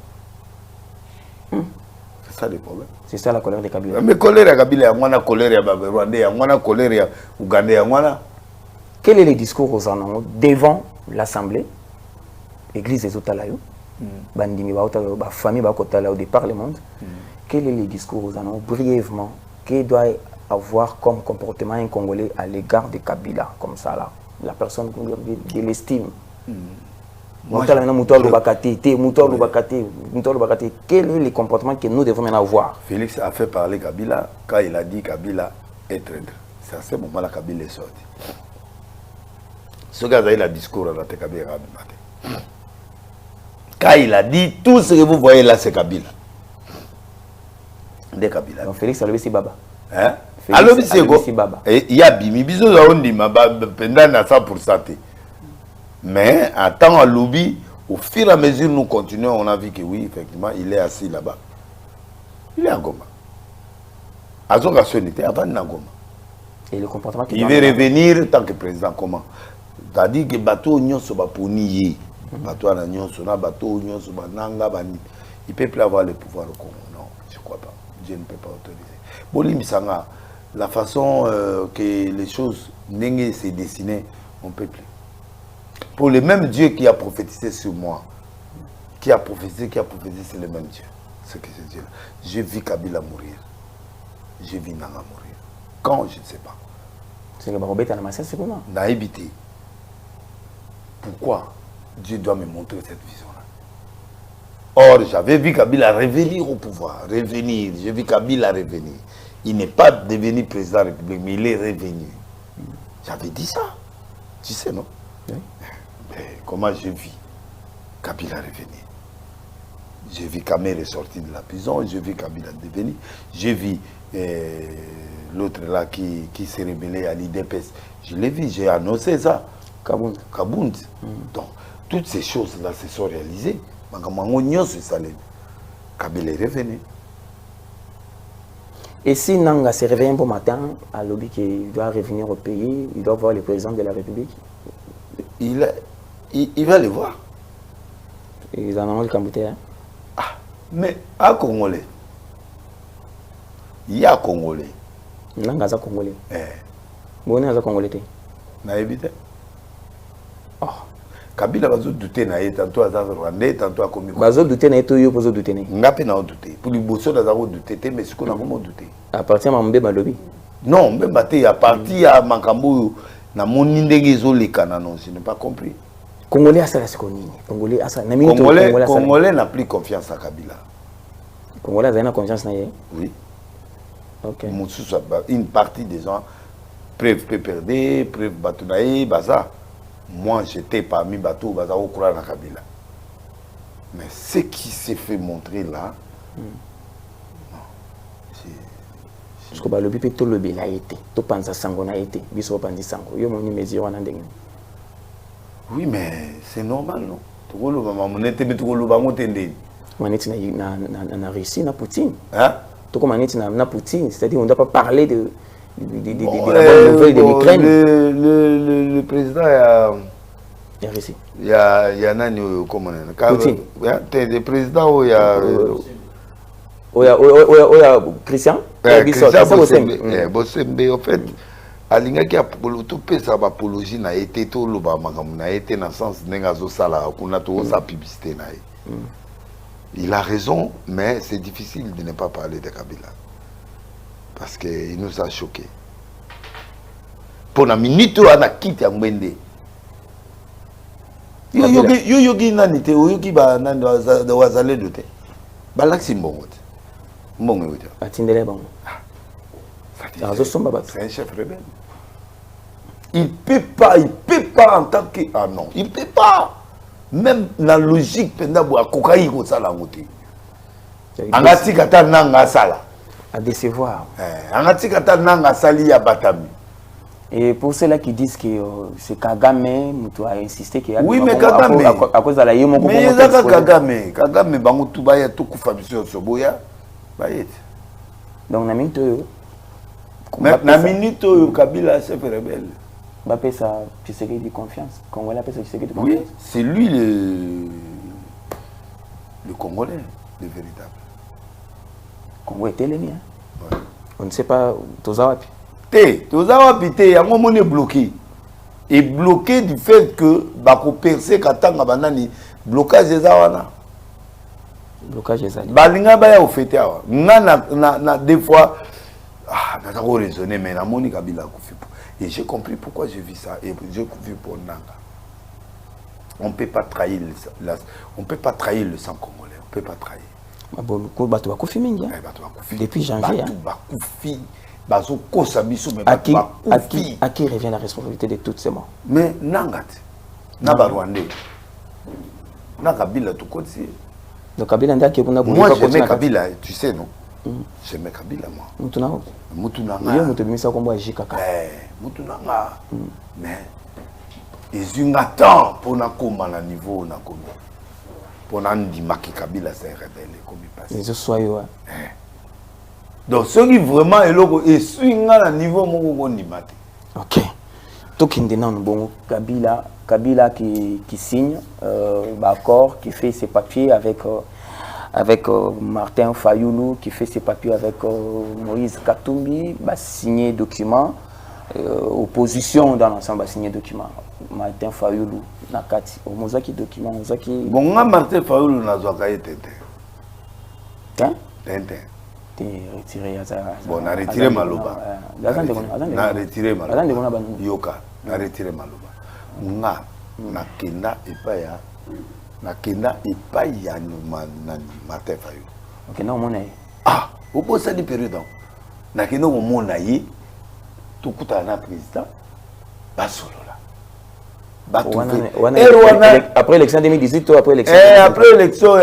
C'est ça le problème. C'est ça la colère de Kabila. Mais colère à Kabila, il y a colère à Rwandais, il y a colère à Ougandais, il y a. Quel est le discours aux anons devant l'Assemblée, Église des Otalayou, Bandimi ba famille ba kotala au départ le monde? Quel est le discours aux anons brièvement qui doit avoir comme comportement un Congolais à l'égard de Kabila comme ça là, la personne de l'estime? Quel est le comportement que nous devons maintenant avoir? Félix a fait parler Kabila quand il a dit Kabila est traître. C'est à ce moment-là Kabila est sorti. Ce gars a eu le discours à la Kabila. Quand il a dit tout ce que vous voyez là, c'est Kabila. De Kabila. Donc Félix a levé si baba. Hein? Alors, il y a Bimi, bisous à Ondima, pendant à 100%. Mais en tant que lobby, au fur et à mesure nous continuons, on a vu que oui, effectivement, il est assis là-bas. Il est à Goma. À son rationalité, avant de Goma. Et le comportement il veut revenir tant que président, comment? C'est-à-dire que bateau Nyon Soba pour nier. Bateau Nyon Soba, bateau Nyon Soba, Nanga Bani. Il ne peut plus avoir le pouvoir au Congo. Non, je ne crois pas. Dieu ne peut pas autoriser. Boli Misanga, la façon que les choses n'aient se dessiner, on ne peut plus. Pour le même Dieu qui a prophétisé sur moi, qui a prophétisé, c'est le même Dieu. Ce que je dis là. Je vis Kabila mourir. Je vis Nanga mourir. Quand, je ne sais pas. C'est le barobet à la masse, c'est comment? Naïbité. Pourquoi Dieu doit me montrer cette vision-là? Or, j'avais vu Kabila revenir au pouvoir. Revenir. J'ai vu Kabila revenir. Il n'est pas devenu président de la République, mais il est revenu. J'avais dit ça. Tu sais, non? Oui. Mais comment je vis Kabila revenir? J'ai vu Kamel est sorti de la prison, j'ai vu Kabila devenir, j'ai vu l'autre là qui s'est rebellé à l'IDPS. Je l'ai vu, j'ai annoncé ça. Kabound. Donc, toutes ces choses-là se sont réalisées. Kabila est revenu. Et si Nanga se réveille un bon matin, à l'objet qu'il doit revenir au pays, il doit voir le président de la République? Il va le voir. Ils en ont le Cambouté, hein? Ah, mais à Congolais. Il y a Congolais. Nanga za Congolais. Bon, on a Congolais. Na évité. Oh. Kabila va douter na tantôt à Rwandais, tantôt à Komi. Bazo douter na to yo pozo douter ne. Ngapi na douter. Pour les bosso da zaro douter, mais ce qu'on a vraiment douter. À partir de Mbemba lobby. Non, Mbemba te à partir à Makambo na moni ndenge ezoleka na non, je n'ai pas compris. Congolais asala sikonini. Congolais asala na minute Congolais n'a plus confiance à Kabila. Congolais a confiance na ye. Oui. OK. Une partie des gens preuve perdre, preuve batunaï, baza. Moi, j'étais parmi Batou, baza au courant na Kabila. Mais ce qui s'est fait montrer là, parce que le bipé tout le bel a été, tout pense sango na été, biso pandi sango. Yo moni mesure wana ndenge. Oui, mais c'est normal non. Tout le maman monete mais tout le bango tende. Maneti na Russie na Poutine. Hein? Tout comme maneti na Poutine, c'est-à-dire on ne doit pas parler de la nouvelle de l'Ukraine. Le président il y a Russie. Il y a nani comment on Poutine. Le président il y a Oya Christian. Christian Bosembe en fait alinga ki apologie ba apologie na été to loba makamuna na été na sens nenga zo sala kuna to sa publicité na. Il a raison, mais c'est difficile de ne pas parler de Kabila. Parce qu'il nous a choqués. Pour la minute, on a quitté Mwende. Yogi nanite, yogi ba nan de wazale doute. Balaxi mbongo. Mbongo yote. Atindele bango. C'est un chef rebelle. Il peut pas en tant que... Ah non, il peut pas. Même la logique, pendant que cocaïne ko sala ngote. Angati kata nanga sala. À décevoir. Angati kata nanga sali ya batami. Et pour ceux-là qui disent que c'est Kagame, tu as insisté qu'il y a... Oui, mais Kagame. À cause de la yémo. Mais il y a Kagame. Kagame, bango tout baya tout kufa biso soboya. Bayet. Donc na minute. Na minute Kabila chef rebelle. Bappé ça, tu sais qu'il dit confiance. Congolais appelle ça, tu sais qu'il dit confiance. Oui, c'est lui le Congolais, le véritable. Congo est l'ennemi. Ouais. On ne sait pas, Tozawapi. Tozawapi, il y a un moment bloqué. Et bloqué du fait que Bako percé Katanga Banani, blocage des Awana. Blocage des Awana. Balinga Baya au fait. Na des fois, n'a pas raisonné, mais la Moni Kabila Koufi. Et j'ai compris pourquoi j'ai vu ça. Et j'ai vu pour Nanga. On peut pas trahir on peut pas trahir le sang congolais. On peut pas trahir. Depuis janvier. À qui revient la responsabilité de toutes ces morts? Mais Nangat, Naba Rwandais, Kabila tout côté. Donc Kabila moi j'aimais Kabila, tu sais non? J'aimais Kabila moi. Moutounanga. Mais ils ont un temps pour na koma na niveau na komi. Pour na ndimaki Kabila c'est rebelle comme il passe. Les soyeux. Donc ceux qui vraiment est logo et swinga na niveau mon ndimate. OK. Tokinde na bongo Kabila qui signe l'accord, qui fait ses papiers avec Martin Fayoulou, qui fait ses papiers avec Moïse Katumbi, va signer document. Opposition dans l'ensemble va signer document. Martin Fayoulou, Nakati, Mozaki document, Mozaki. Bon, Martin Fayoulou n'a pas été. Hein? T'es retiré. Bon, on a retiré Maloba. On a retiré Maloba. Yoka, on a retiré Maloba. Nga, nakenda et pas ya Martin Fayoulou. Ok, non, mon aïe. Ah, au bout de cette période, nakenda au mon aïe, tout coup à un président, basolo là. Après l'élection 2018 ou après l'élection après l'élection,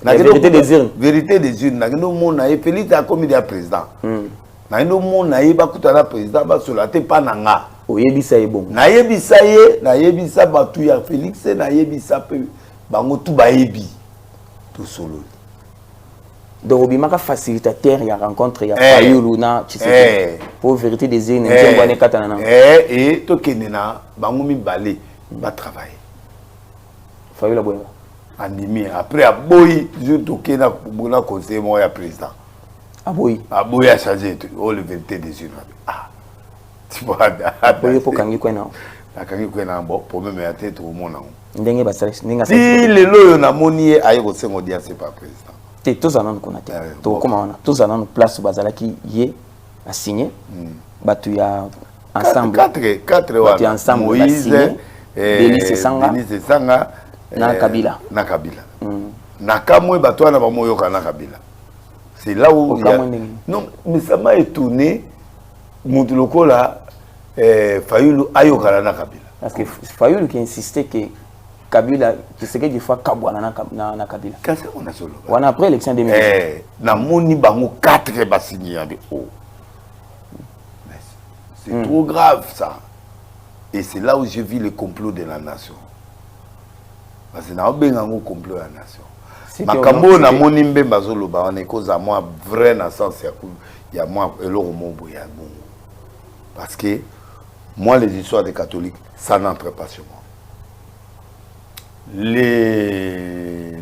la vérité des urnes. Vérité des urnes. Nakendo mon aïe, Félix a commis des présidents. Nakendo mon aïe, bakutana président, basolo, t'es pas nanga. Oyebisa est bon. Nayebisa batu ya Félix, nayebisa pe bango tout baebi tout solo. Donc obimaka facilitateur ya rencontre ya Fayoulou na Tshisekedi pour vérité des urnes nzembane katana. Et to kenena bango mi balé ba travailler. Fayoulou boya. Andimi après aboyi je to kena bona conseiller moi ya président. Aboyi a changé le vérité des urnes. Ah. Tu vois, pour kangi kwena. Kangi kwena bon pour même ya tête au monde. Ndenge ba salix ninga si le loyo na moni ayi ko sengo dia c'est pas président. Te tous en qu'on a te. To comment on a tous en place bazala qui yé a signé. Batu ya ensemble. Quatre batu ensemble Moïse Denis Sanga na Kabila. Na kamwe batu na ba moyoka na Kabila. C'est là où non mais ça m'a étonné. Moutuloko là, Fayoulou ayokala na Kabila. Parce que Fayoulou qui insistait que Kabila, tu sais que des fois Kabwana na Kabila. Qu'est-ce qu'on a solo? On a après l'élection 2018. Na moni bango 4 ba signé avec oh. C'est trop grave ça. Et c'est là où j'ai vu le complot de la nation. Parce que na obengango complot de la nation. Makambo na moni mbemba zolo ba on est cause à moi vrai na sens il y a moi eloko mombo ya bon. Parce que moi, les histoires des catholiques, ça n'entre pas sur moi. Les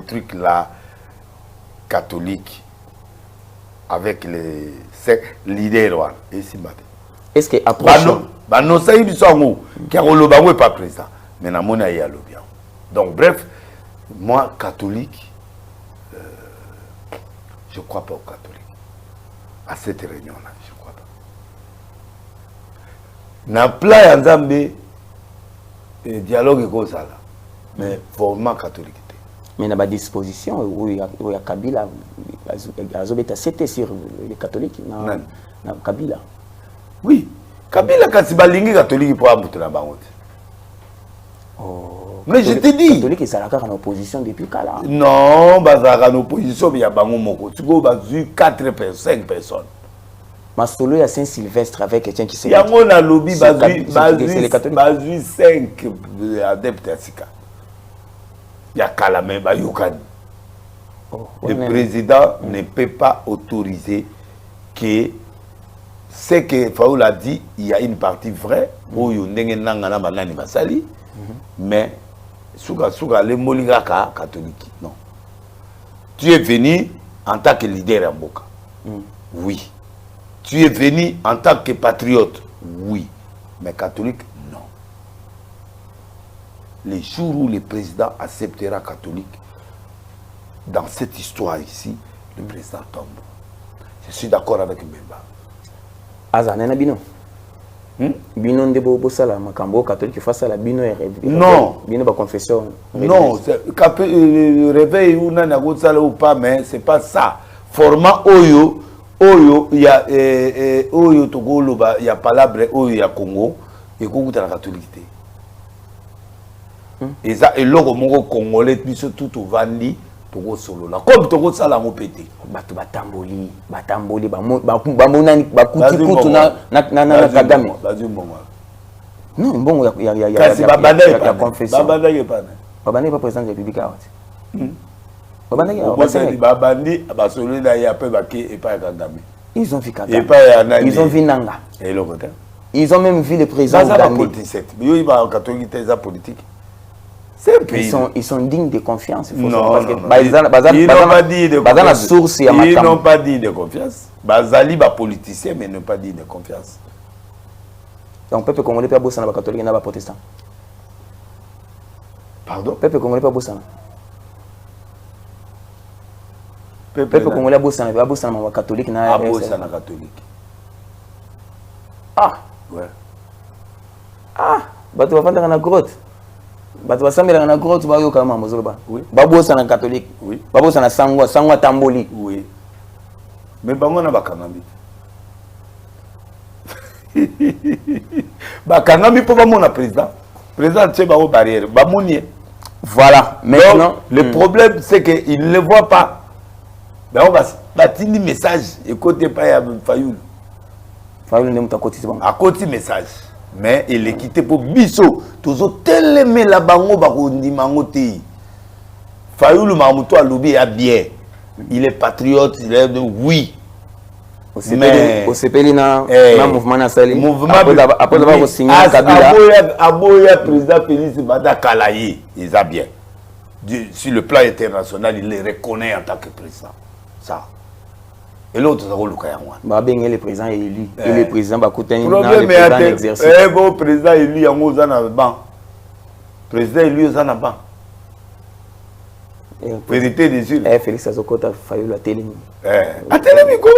trucs là, catholiques, avec les leaders, est-ce que après non, ça y est, car on n'est pas présent. Mais na mona y a le bien. Donc, bref, moi, catholique, je ne crois pas aux catholiques. À cette réunion-là. Na plan ya Nzambe dialogue ko sala mais format catholique. Mais na ba disposition où il y a Kabila azobeta c'était sur les catholiques na Kabila. Oui, Kabila kasi balingi catholique pour abutela bango. Oh. Mais je te dis catholique ça la en opposition depuis kala. Non, bazaka en opposition mais ya bango moko. Tu go bazu 4 personnes, 5 personnes. Masolo à Saint-Sylvestre avec Etienne qui s'est. Il y a un lobby bazu 5 adeptes à Sika. Il y a Kalamé Bayokani. Le président ne peut pas autoriser que ce que Faoul a dit, il y a une partie vraie où il y a une basali, mais souga les moligaka catholiques. Non. Tu es venu en tant que leader à Mboka. Oui. Tu es venu en tant que patriote, oui, mais catholique, non. Les jours où le président acceptera catholique, dans cette histoire ici, le président tombe. Je suis d'accord avec Mbemba. Azanena Bino. Bino ndebo bosala makambo catholique face à la bino non bino ba confession non réveil ou na ngosala ou pas mais c'est pas ça format oyo il y a oyo togolo ba il y a palabre oyo ya Congo et kokuta la catholique et ça et loko moko congolais biso tout vandi toko solo la comme toko sala ngo pété bato batamboli bamonani bakuti kutu na Kagame bazu mbongo non mbongo ya kasi babanda confession babanda pas président de la République babandi basolo na ya pe baki et pas Kagame ils ont vu Kagame et pas ils ont vu Nanga et le côté ils ont même vu le président ça politique mais il va catholique ça politique. Ils sont dignes de confiance. Non, parce que ils n'ont pas dit de confiance. Ils n'ont pas dit de confiance. Bazali ba politicien mais n'ont pas dit de confiance. Donc peuple congolais pas bosser na catholique na ba protestant. Pardon? Peuple congolais pas bosser na. Peuple congolais bosser na ba catholique na bosser na catholique. Ah, ouais. Ah, bato ba fanda na grotte. Bato basambela na grotte ba yo kama mozoloba. Oui. Babosa na catholique. Oui. Babosa na sangwa tamboli. Oui. Mais bango na bakangambi. Bakangambi pour mon président. Président c'est ba barrière, ba monier. Voilà. Maintenant, donc, le problème c'est que il ne le voit pas. Ben on va batini message et côté pas ya Fayoul. Fayoul ndem ta kotisi bango. À côté message. Mais il est quitté pour biso toujours tellement la bango bakondi mangote Fayoulou Mamuto alobi a bien il est patriote il est de oui mais au CPL na mouvement na sali mouvement après avoir signé Kabila aboya président Félix Bada Kalaye ils a bien sur le plan international il les reconnaît en tant que président ça. Et l'autre, c'est le cas. Le président est élu. Et le président va coûter un président exercice. Le président élu, il y a un banc. Le président élu, il y a un banc. Vérité des yeux. Félix Azokota a failli la télé. La télé, quoi?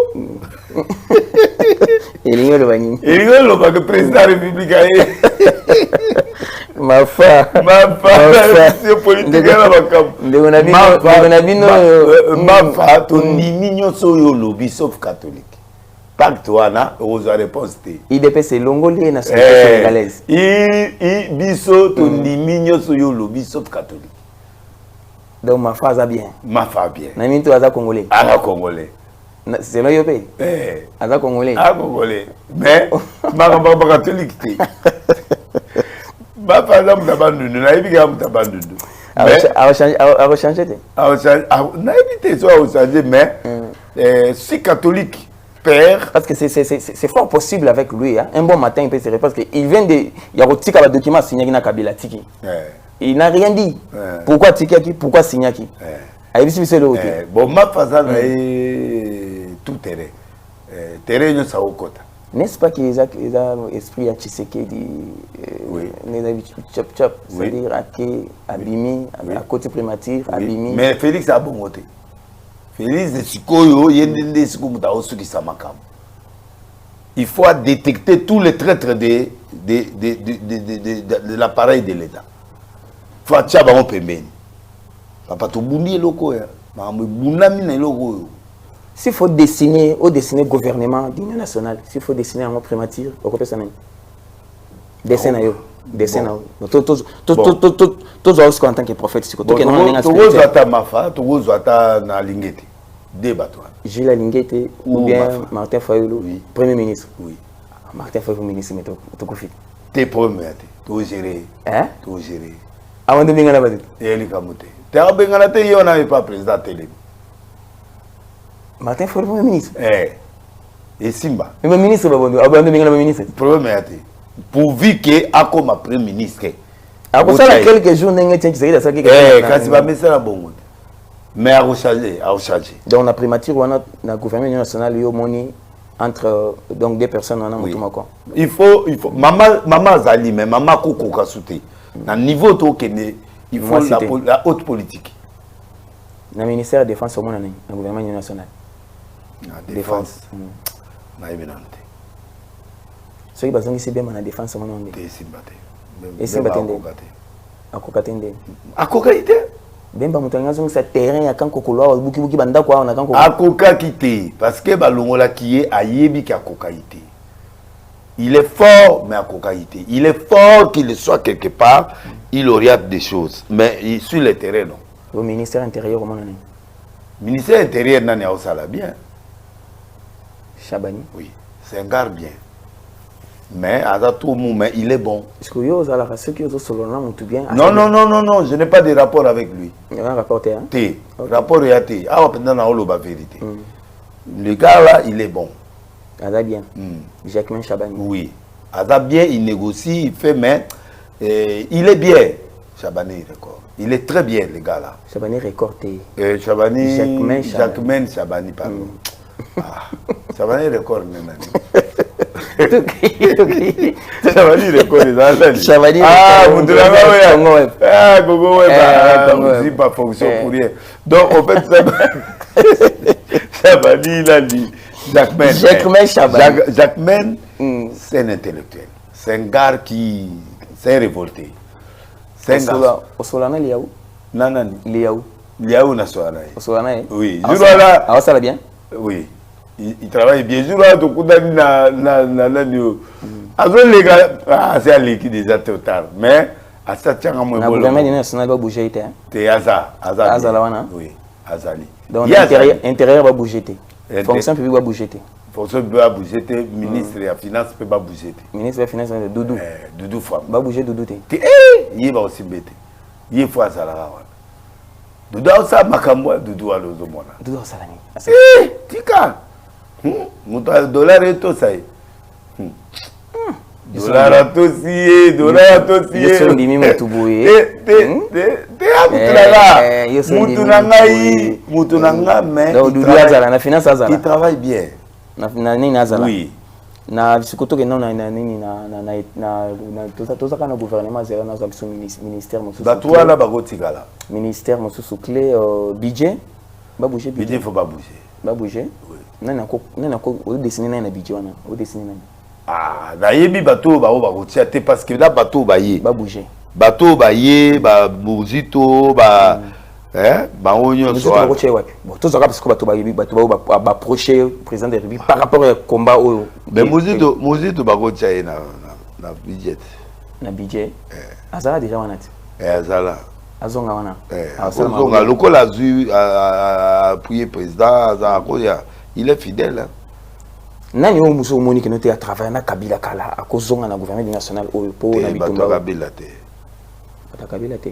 Il y a le président républicain. Ma femme, c'est politique là ma femme, ton mignon soyo lobby sauf catholique. Pacte wana, aux réponse té. IDP c'est l'ongolais nationalité sénégalaise. Biso ton mignon soyo lobby sauf catholique. Donc ma femme a bien. Ma femme bien. Nami to aza congolais. Aza congolais. C'est là yo pe. Aza congolais. Ah congolais. Mais ma catholique té. Ma femme a abandonné, na ibi ga abandonné. A rechanger. Na évité ça a changer mais si catholique père parce que c'est fort possible avec lui hein. Un bon matin il peut se parce que il vient de il y a retika ba document signé na Kabila tiki. Il n'a rien dit. Pourquoi tiki pourquoi signé qui? A ici c'est le bon ma façon tout terrain. Terrain no sa okota. N'est-ce pas qu'ils ont esprit à Tshisekedi, chop, c'est-à-dire à Abimi, à côté primature, Abimi. Mais Félix a bon côté. Félix de Sikoyo, il faut détecter tous les traîtres de l'appareil de l'État. Il faut que tu aies papa to bundi loko ya, mamu bunami na loko. S'il faut dessiner le gouvernement d'union nationale, s'il faut dessiner un primature, au côté ça même. Dessin tous en tant que prophète, c'est que Gilles Lingete ou bien Martin Fayoulou, Premier ministre. Oui. Martin Fayoulou, ministre, mais tu confie. T'es premier, tu gérer. Hein? Tu gérer. Avant de venir à la base. Et les camotés. T'es à Bengalate, il n'y en avait pas président télé. Martin Fayoulou, Premier ministre. Et Simba. Le ministre, le ministre. Premier, pourvu que comme Premier ministre. Après ça, quelques jours, quand tu vas mettre ça la bonne. Mais à recharger. Donc, la primature, on a le gouvernement national, il y a entre donc deux personnes, on a un il faut. Maman Zali, mais maman Koko Kasouté. À niveau il faut la haute politique. Le ministère de la Défense, au le gouvernement national. La défense. Ceux qui ont bien la défense, on est. Et c'est battu. À Kokatende. À Kokatende. Ben ba mutanga zong sa terrain ya kanko koloa buki buki banda kwa na kanko. À Kokakité parce que balongola qui est à yebi qui a Kokalité. Il est fort mais à Kokalité. Il est fort qu'il soit quelque part, il oriente des choses mais sur le terrain non. Au ministère intérieur comment on est? Ministère intérieur n'a pas ça bien. Chabani. Oui, c'est un gars bien. Mais à tout moment, il est bon. Est-ce que vous avez ceux qui ont solo tout bien? Non, je n'ai pas de rapport avec lui. Il y a un rapport T. T. Rapport à T. Ah, pendant la vérité. Le gars là, il est bon. Ada bien. Jacquemin Chabani. Oui. Ada bien, il négocie, il fait, mais il est bien. Chabani record. Il est très bien, le gars là. Chabani record T. Chabani. Jacquemin Chabani, pardon. Chabani record, même. Chabani record. Chabani. Ah, vous devez ah, Gogo Web. Pas fonction pour rien. Donc, en fait, Chabani, là, dit. Jacquemin, c'est un intellectuel. C'est un gars qui s'est révolté. C'est un gars. Au Solana, il y a où? Non. Il y a où? Il y a où, Nassoana? Au Solana, oui. Ah, ça va bien? Oui. Il travaille bien. Je vois tout le c'est à l'équipe déjà trop tard. Mais, à ça, tiens, à moi, le gouvernement national va bouger. C'est Aza. Oui, Azali. Donc, l'intérieur va bouger. Fonction publique va bouger. Fonction publique va bouger. Ministre de la Finance peut pas bouger. Ministre de la Finance, Doudou. Doudou Femme. Va bouger Doudou. Il va aussi bête. Il faut Azala. Doudou a ça, Makambo, Doudou a l'autre monde. Doudou a ça. Tika. Dollar et tout ça. Dollar à tout si, dollar à tout si. Je suis dimi Moutouboui. Moutounanga, mais il travaille bien. Oui. Na sikoto ke non na tout ça kana gouvernement zéro na zo ministère mo sous. Batwa la bagotikala. Ministère mo sous clé budget ba bouger budget faut pas bouger. Ba bouger. Nana ko o dessiner na budget wana, o dessiner na. Ah, na yebi bateau ba o bagotia te parce que là bateau ba yé. Ba bouger. Bateau ba yé, ba buzito, ba ba onyo so. Bon, tout ça parce que bateau ba approcher président de la République par rapport au combat au. Mais muzito bagotia na budget. Na budget. Azala déjà wana. Azala. Azonga wana. Azonga lokola azu appuyer président Azakoya. Il est fidèle. Nani o muso monique noté à travailler na Kabila kala à kozonga na gouvernement national au pour na bitumba. Kabila te. Kabila te.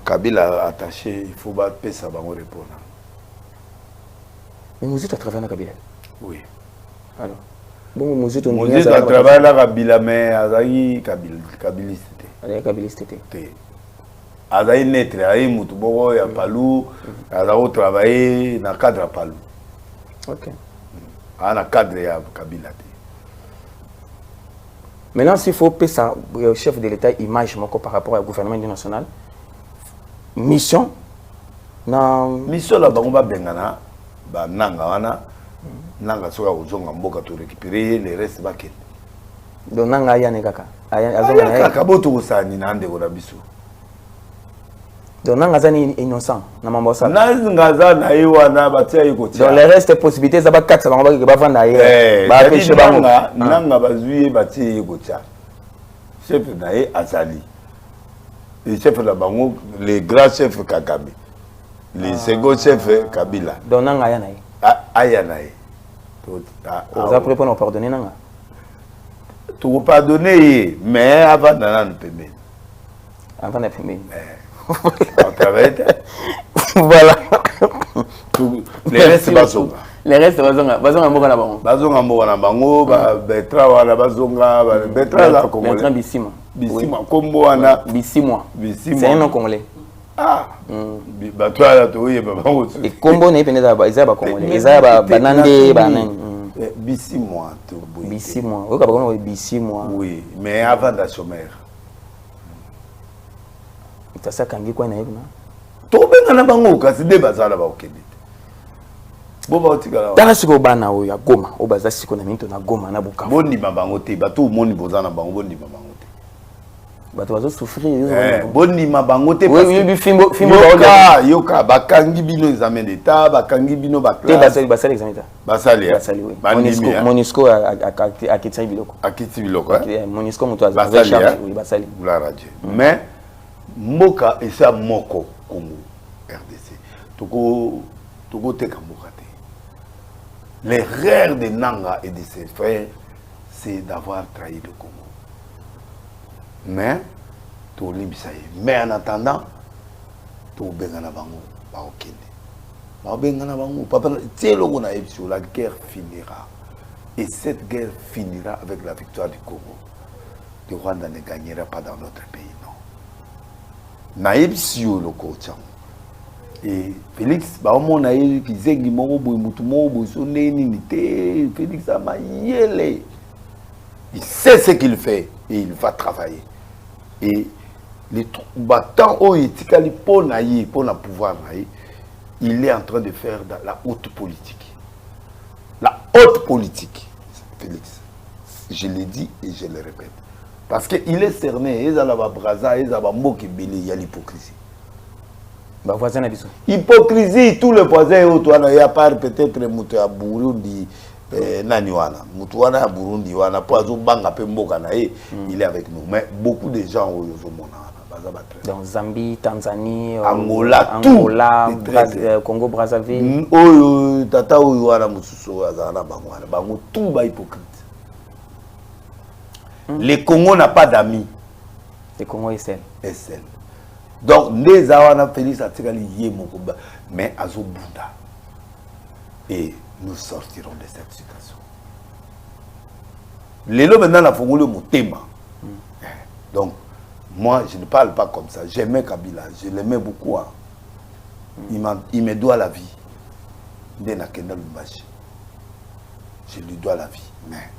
Kabila attaché, il faut pas payer ça va répondre. Mais Mouzito a travaillé na Kabila. Oui. Alors. Bon Mouzito a travaillé na Kabila mais Azaï Kabiliste. Azaï Kabiliste. Azaï netre, Azaï Moutoubo ya Palou, Azaï travaillé na cadre Palou. OK. Na cadre ya Kabila. Maintenant, s'il faut payer ça, le chef de l'État image par rapport au gouvernement national, mission, mission là, on va bengana, nanga wana, nanga soka uzonga mboka to récupérer les restes baké. Donc nanga ya nekaka, azonga kaka boto osani na ande ko biso. Donc nanga zani innocent, na mambo ça. Nanga zana iwana batia yiko tia. Donc les restes possibilités ça ba 4 ça ba vanda ye. Ba pêcher bango. Nanga bazuye batia yiko tia. Chef nae Azali. Le chef de bango, le grand chef Kagame. Le second chef Kabila. Donc nanga ya nae. Aya nae. Vous avez préparé pour pardonner nanga. Tu peux pardonner mais avant d'aller nous payer. Avant de payer. On travaille. Voilà. Les restes bazonga. Les restes bazonga. Bazonga mboka na bango. Bazonga mboka na bango, Betra wana bazonga, Betra la Congolais. Betra Bissima. Bissima kombo wana Bissima. Bissima. C'est un nom congolais. Ah. Batwa la toye bango. Et kombo ne pende za ba congolais. Eza ba banande ba nani. Bissima to boy. Bissima. O ka ba Bissima. Oui, mais avant la chômeur. Ça kangi kwa na yebna. To benga na bango kasi de bazala ba okende. Boba otikala. Tala siko bana o ya Goma, o baza siko na minto na Goma na Bukavu. Boni mabango te, bato moni bozana bango boni mabango te. Bato bazo souffrir boni mabango te parce que fimbo yoka bakangi bino examen d'état, bakangi bino ba classe. Te basali examen d'état. Basali. Monisco a kitiri biloko. A kitiri biloko. Monisco muto aza charge oui basali. La radio. Mais mboka esa moko Congo RDC. Toko teka mboka te. L'erreur de Nanga et de ses frères, c'est d'avoir trahi le Congo. Mais, mais en attendant, la guerre finira. Et cette guerre finira avec la victoire du Congo. Le Rwanda ne gagnera pas dans notre pays, non. Naïb Sio le coach. Et Félix, Félix a maillé. Il sait ce qu'il fait et il va travailler. Et les battants où il pour pouvoir, il est en train de faire la haute politique. La haute politique, Félix. Je l'ai dit et je le répète. Parce qu'il est cerné, il y a l'hypocrisie. Hypocrisie, tous les voisins, il y a pas peut-être à Burundi, Naniwana, Mutuana à Burundi, wana poazo banga pe mboka na il est avec nous. Mais beaucoup de gens au dans Zambie, Tanzanie, Angola, Congo Brazzaville. Tata wana mususu azana bangwana, bango tout ba hypocrite. Le Congo n'a pas d'amis. Le Congo est seul. Donc, les Awana Félix a tiré lié mon combat, mais Azo Bunda. Et nous sortirons de cette situation. Les lots maintenant, la Fongole mon thème. Donc, moi, je ne parle pas comme ça. J'aimais Kabila, je l'aimais beaucoup. Hein. Il me doit la vie. Je lui dois la vie. Mais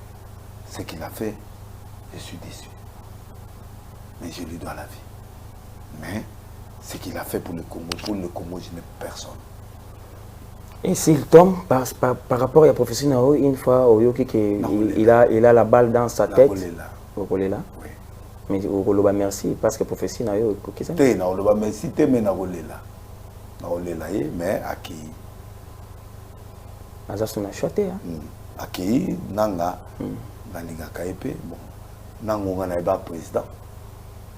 ce qu'il a fait, je suis déçu. Mais je lui dois la vie. Mais ce qu'il a fait pour le Congo, je n'ai personne. Et s'il tombe, par rapport à la profession, une fois, il a la balle dans sa tête. Oui. Mais merci, parce que la profession, merci, mais à qui Aki nanga nalinga kaipe bon nango na ba président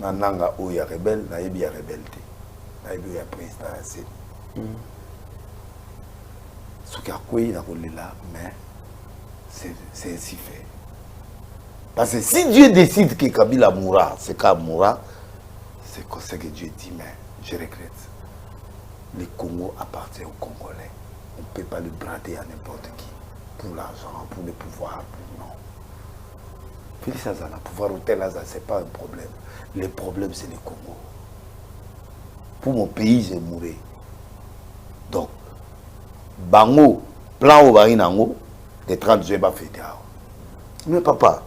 na nanga o ya rebelle na yebi ya rebelle na yebi ya président c'est ce qui a quoi na kolela mais c'est ainsi fait parce que si Dieu décide que Kabila mourra c'est comme mourra c'est comme ça que Dieu dit mais je regrette le Congo appartient aux Congolais on ne peut pas le brader à n'importe qui pour l'argent, pour le pouvoir, non. Félix Azana, pouvoir ou tel Azana, ce n'est pas un problème. Le problème, c'est le Congo. Pour mon pays, j'ai mouru. Donc, Bango, plan au Barinango, les 30 juin, va fêter. Mais papa.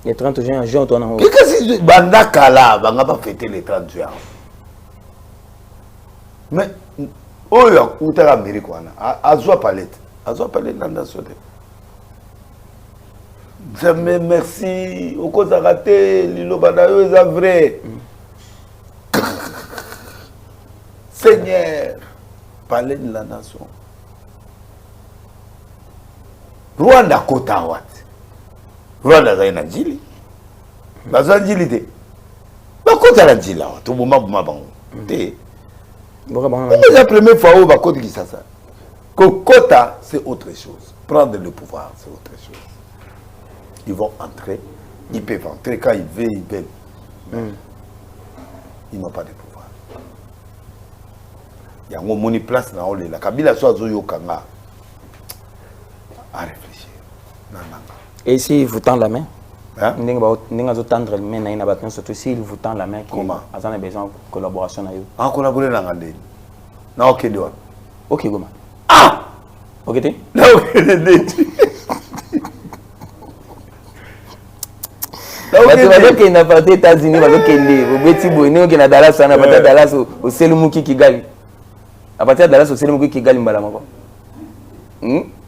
Les 30 juin, Jean, toi, non. Qu'est-ce que c'est Bandakala, Banga va fêter les 30 juin. Mais, oh, il y a où t'es l'Amérique, à Zoua Palette. Azo parlé de la nation. Merci. Au cause raté, l'îlot banayo est vrai. Seigneur, parlez de la nation. Rwanda kota wat. Rwanda zaina jili. Baza jili te. Ba kota la jila wat. Tout moment buma bango. Te. C'est la première fois où ba kota qui ça. Kokota, c'est autre chose. Prendre le pouvoir, c'est autre chose. Ils vont entrer, ils peuvent entrer quand ils veulent, ils veulent. Ils n'ont pas de pouvoir. Il y a un moni place dans la Kabila soit Zoyokanga. À réfléchir. Et s'il vous tend la main, tendre la main, surtout s'il vous tend la main, comment? Vous avez besoin de collaboration. En collaborer dans la main. Non, ok, ok, Goma. Ah! Ok, t'es? Non, ok, t'es. Qui n'a pas été États-Unis, au Betty Boino, qui n'a pas Dallas, à partir de Dallas au Selumuki Kigali. À partir de Dallas au Selumuki Kigali, Mbalamako. Hmm?